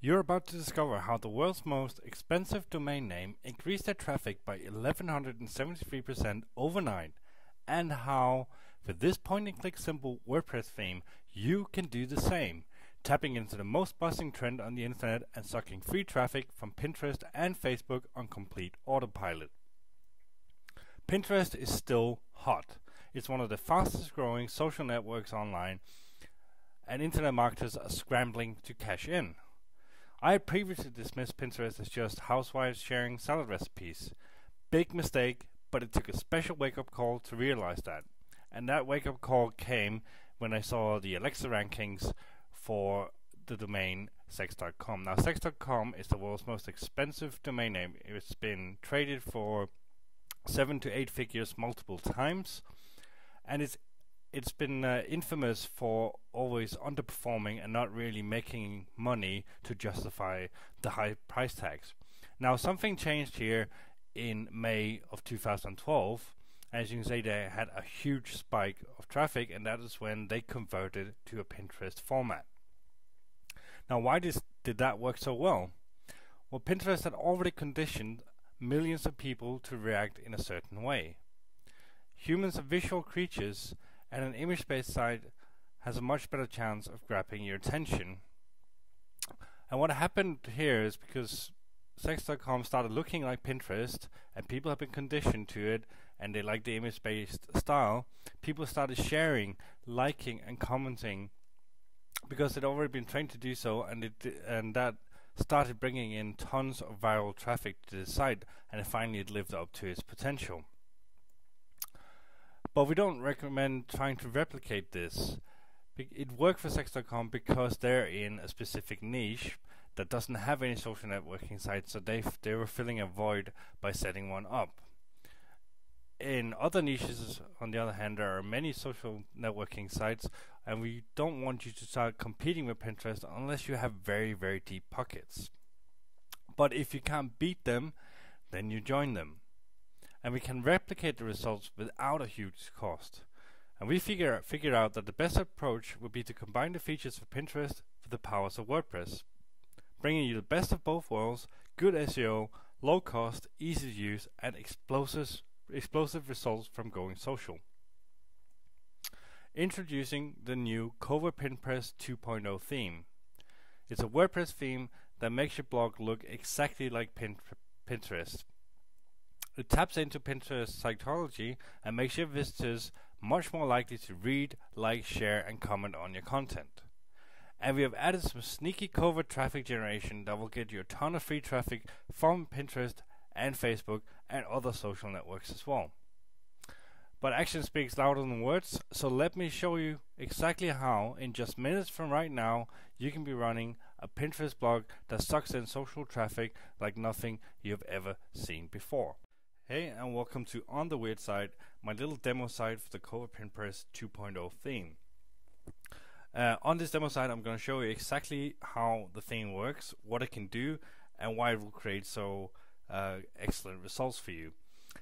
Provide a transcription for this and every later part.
You're about to discover how the world's most expensive domain name increased their traffic by 1173% overnight, and how, with this point-and-click simple WordPress theme, you can do the same, tapping into the most buzzing trend on the internet and sucking free traffic from Pinterest and Facebook on complete autopilot. Pinterest is still hot. It's one of the fastest growing social networks online, and internet marketers are scrambling to cash in. I had previously dismissed Pinterest as just housewives sharing salad recipes. Big mistake, but it took a special wake-up call to realize that. And that wake-up call came when I saw the Alexa rankings for the domain sex.com. Now, sex.com is the world's most expensive domain name. It's been traded for 7 to 8 figures multiple times, and it's been infamous for always underperforming and not really making money to justify the high price tags. Now, something changed here in May of 2012. As you can see, they had a huge spike of traffic, and that is when they converted to a Pinterest format. Now, why did that work so well? Well, Pinterest had already conditioned millions of people to react in a certain way. Humans are visual creatures, and an image-based site has a much better chance of grabbing your attention. And what happened here is because sex.com started looking like Pinterest, and people have been conditioned to it, and they like the image-based style, people started sharing, liking, and commenting because they'd already been trained to do so, and that started bringing in tons of viral traffic to the site, and it finally lived up to its potential. But we don't recommend trying to replicate this. It worked for sex.com because they're in a specific niche that doesn't have any social networking sites, so they were filling a void by setting one up. In other niches, on the other hand, there are many social networking sites, and we don't want you to start competing with Pinterest unless you have very, very deep pockets. But if you can't beat them, then you join them. And we can replicate the results without a huge cost. And we figured out that the best approach would be to combine the features of Pinterest with the powers of WordPress, bringing you the best of both worlds: good SEO, low cost, easy to use, and explosive results from going social. Introducing the new Covert PinPress 2.0 theme. It's a WordPress theme that makes your blog look exactly like Pinterest. It taps into Pinterest psychology and makes your visitors much more likely to read, like, share, and comment on your content. And we have added some sneaky covert traffic generation that will get you a ton of free traffic from Pinterest and Facebook and other social networks as well. But action speaks louder than words, so let me show you exactly how, in just minutes from right now, you can be running a Pinterest blog that sucks in social traffic like nothing you've ever seen before. Hey, and welcome to On the Weird Side, my little demo site for the Covert PinPress 2.0 theme. On this demo site, I'm going to show you exactly how the theme works, what it can do, and why it will create so excellent results for you.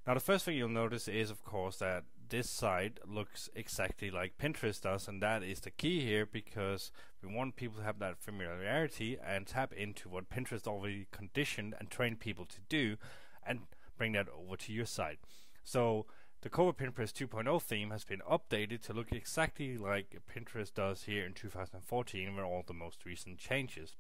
Now, the first thing you'll notice is, of course, that this site looks exactly like Pinterest does, and that is the key here, because we want people to have that familiarity and tap into what Pinterest already conditioned and trained people to do, and bring that over to your site. So the Covert PinPress 2.0 theme has been updated to look exactly like Pinterest does here in 2014 with all the most recent changes.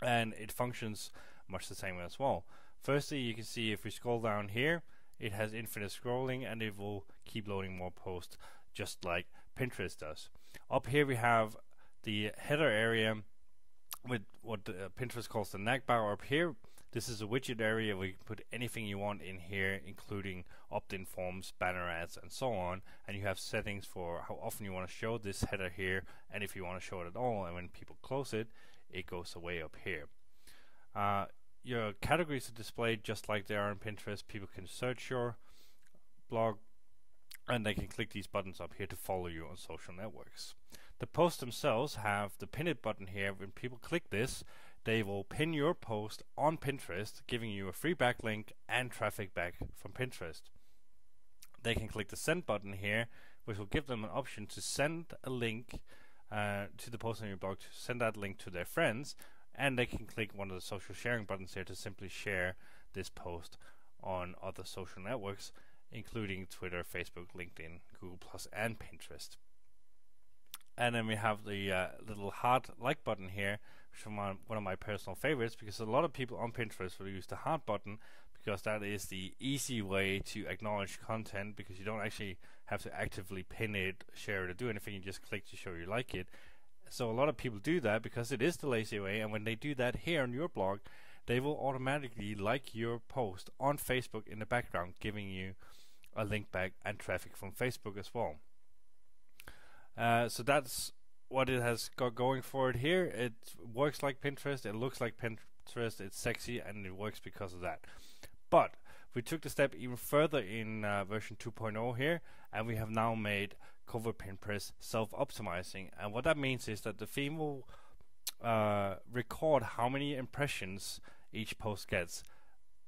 And it functions much the same as well. Firstly, you can see if we scroll down here, it has infinite scrolling, and it will keep loading more posts just like Pinterest does. Up here we have the header area with what Pinterest calls the navbar. Up here, this is a widget area where you can put anything you want in here, including opt-in forms, banner ads, and so on. And you have settings for how often you want to show this header here, and if you want to show it at all. And when people close it, it goes away up here. Your categories are displayed just like they are on Pinterest. People can search your blog, and they can click these buttons up here to follow you on social networks. The posts themselves have the pin it button here. When people click this, they will pin your post on Pinterest, giving you a free backlink and traffic back from Pinterest. They can click the send button here, which will give them an option to send a link to the post on your blog, to send that link to their friends, and they can click one of the social sharing buttons here to simply share this post on other social networks, including Twitter, Facebook, LinkedIn, Google+, and Pinterest. And then we have the little heart like button here, which is one of my personal favorites, because a lot of people on Pinterest will use the heart button because that is the easy way to acknowledge content, because you don't actually have to actively pin it, share it, or do anything. You just click to show you like it. So a lot of people do that because it is the lazy way, and when they do that here on your blog, they will automatically like your post on Facebook in the background, giving you a link back and traffic from Facebook as well. So that's what it has got going for it here. It works like Pinterest, it looks like Pinterest, it's sexy, and it works because of that. But we took the step even further in version 2.0 here, and we have now made Covert PinPress self-optimizing. And what that means is that the theme will record how many impressions each post gets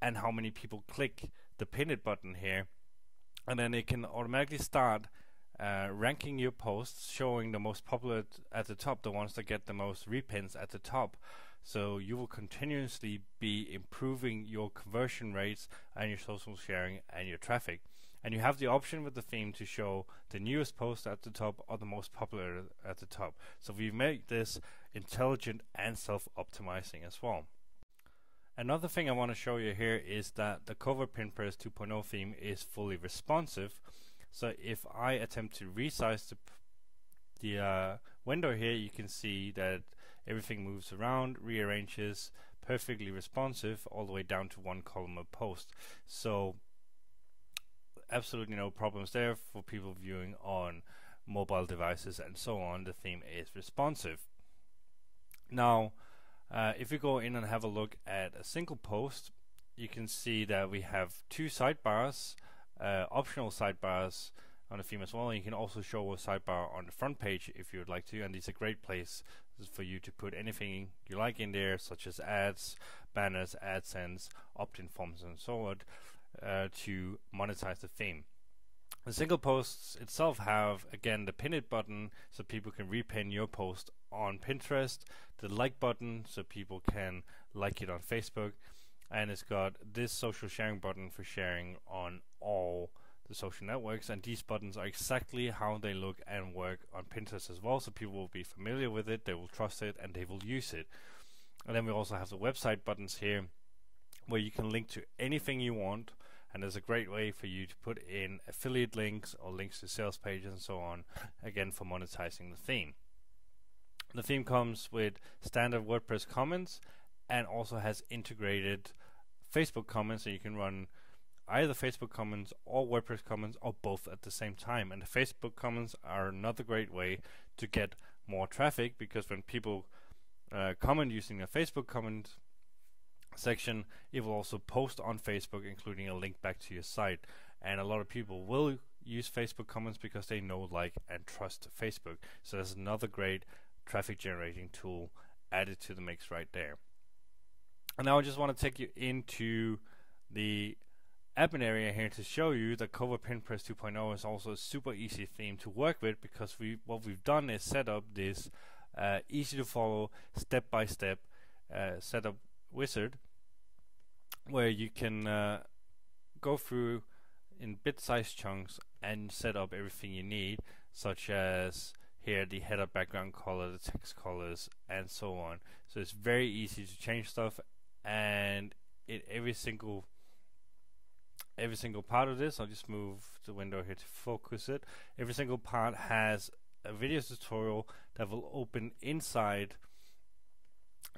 and how many people click the pin it button here, and then it can automatically start ranking your posts, showing the most popular at the top, the ones that get the most repins at the top. So you will continuously be improving your conversion rates and your social sharing and your traffic. And you have the option with the theme to show the newest post at the top or the most popular at the top. So we've made this intelligent and self-optimizing as well. Another thing I want to show you here is that the Covert PinPress 2.0 theme is fully responsive. So if I attempt to resize the window here, you can see that everything moves around, rearranges, perfectly responsive, all the way down to one column of post. So absolutely no problems there for people viewing on mobile devices and so on. The theme is responsive. Now, if we go in and have a look at a single post, you can see that we have two sidebars, optional sidebars on the theme as well. And you can also show a sidebar on the front page if you would like to, and these are a great place for you to put anything you like in there, such as ads, banners, AdSense, opt-in forms, and so on, to monetize the theme. The single posts itself have, again, the pin it button, so people can repin your post on Pinterest, the like button, so people can like it on Facebook, and it's got this social sharing button for sharing on all the social networks. And these buttons are exactly how they look and work on Pinterest as well, so people will be familiar with it, they will trust it, and they will use it. And then we also have the website buttons here, where you can link to anything you want, and there's a great way for you to put in affiliate links or links to sales pages and so on, again for monetizing the theme. The theme comes with standard WordPress comments and also has integrated Facebook comments, so you can run either Facebook comments or WordPress comments or both at the same time. And the Facebook comments are another great way to get more traffic, because when people comment using a Facebook comment section, it will also post on Facebook, including a link back to your site. And a lot of people will use Facebook comments because they know, like, and trust Facebook. So that's another great traffic generating tool added to the mix right there. And now I just want to take you into the admin area here to show you that Covert PinPress 2.0 is also a super easy theme to work with, because what we've done is set up this easy to follow step-by-step setup wizard, where you can go through in bit-sized chunks and set up everything you need, such as here the header background color, the text colors, and so on. So it's very easy to change stuff, and every single part of this, I'll just move the window here to focus it. Every single part has a video tutorial that will open inside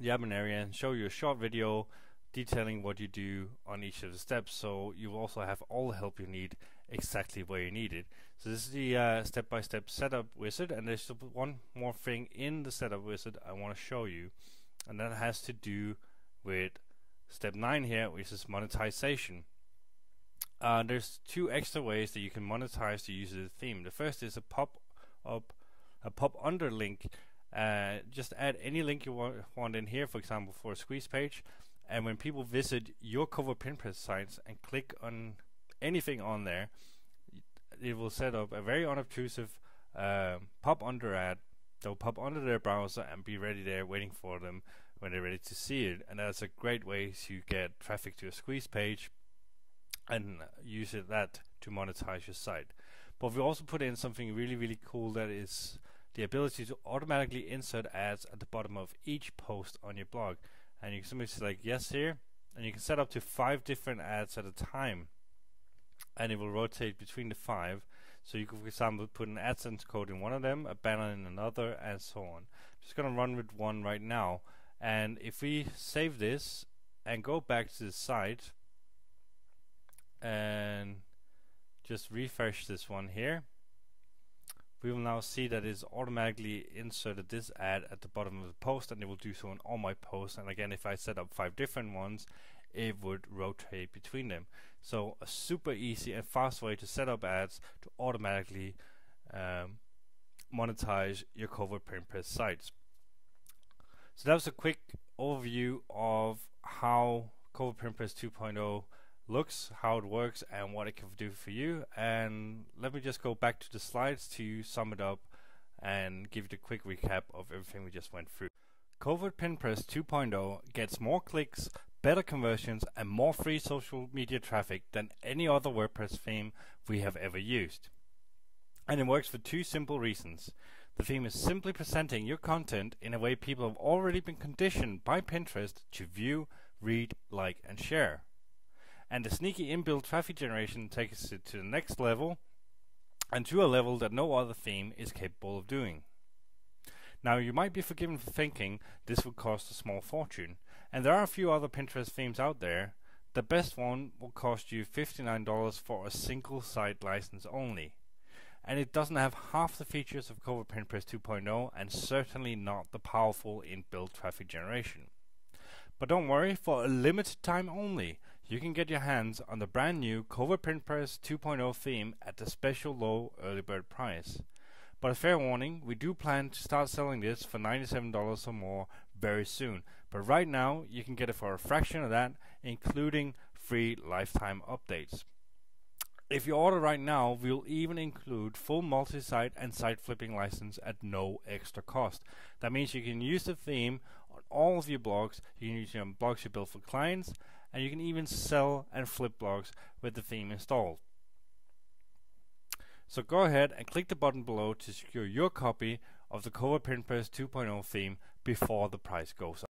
the admin area and show you a short video detailing what you do on each of the steps. So you will also have all the help you need exactly where you need it. So this is the step-by-step setup wizard, and there's one more thing in the setup wizard I want to show you, and that has to do with step 9 here, which is monetization. There's two extra ways that you can monetize the use of the theme. The first is a pop under link. Just add any link you want in here, for example for a squeeze page, and when people visit your Covert PinPress sites and click on anything on there, it will set up a very unobtrusive pop under ad that will pop under their browser and be ready there waiting for them when they're ready to see it. And that's a great way to get traffic to a squeeze page and use that to monetize your site. But we also put in something really cool, that is the ability to automatically insert ads at the bottom of each post on your blog. And you can simply select yes here, and you can set up to 5 different ads at a time, and it will rotate between the 5. So you can, for example, put an AdSense code in one of them, a banner in another, and so on. I'm just going to run with one right now, and if we save this and go back to the site and just refresh this one here, we will now see that it's automatically inserted this ad at the bottom of the post, and it will do so on all my posts. And again, if I set up 5 different ones, it would rotate between them. So a super easy and fast way to set up ads to automatically monetize your Covert PinPress sites. So that was a quick overview of how Covert PinPress 2.0 looks, how it works, and what it can do for you. And let me just go back to the slides to sum it up and give you the quick recap of everything we just went through. Covert PinPress 2.0 gets more clicks, better conversions, and more free social media traffic than any other WordPress theme we have ever used. And it works for 2 simple reasons. The theme is simply presenting your content in a way people have already been conditioned by Pinterest to view, read, like, and share. And the sneaky inbuilt traffic generation takes it to the next level, and to a level that no other theme is capable of doing. Now, you might be forgiven for thinking this would cost a small fortune, and there are a few other Pinterest themes out there. The best one will cost you $59 for a single site license only, and it doesn't have half the features of Covert PinPress 2.0, and certainly not the powerful inbuilt traffic generation. But don't worry, for a limited time only, you can get your hands on the brand new Covert PinPress 2.0 theme at the special low early bird price. But a fair warning, we do plan to start selling this for $97 or more very soon. But right now, you can get it for a fraction of that, including free lifetime updates. If you order right now, we'll even include full multi-site and site flipping license at no extra cost. That means you can use the theme on all of your blogs. You can use it on blogs you build for clients, and you can even sell and flip blogs with the theme installed. So go ahead and click the button below to secure your copy of the Covert PinPress 2.0 theme before the price goes up.